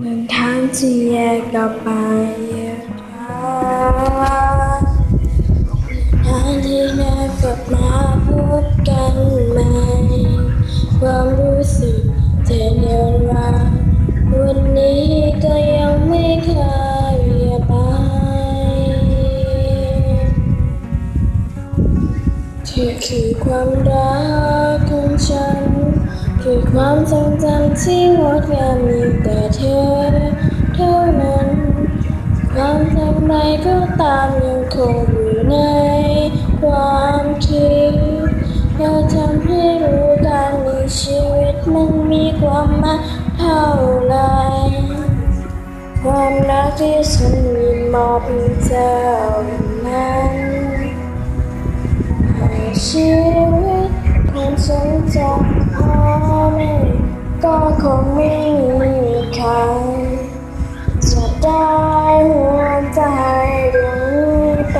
เดินทางที่แยกเราไปทางที่แนบกลับมาพบกันใหม่ความรู้สึกเธอเดินมาวันนี้ก็ยังไม่เคยไปเธอคือความรักของฉันคือความทรงจำที่งดงามมีแต่เธอเท่านั้นความทำไรก็ตามยังคงอยู่ในความคิดเราทำให้รู้การมีชีวิตมันมีความหมายเท่าไรความรักที่ฉันมีมอบให้เธอนั้นให้ชีวิตความทรงจำพ่อแม่ก็คงไม่มีใครจะได้หัวใจดวงนี้ไป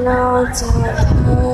นอกจากเธอ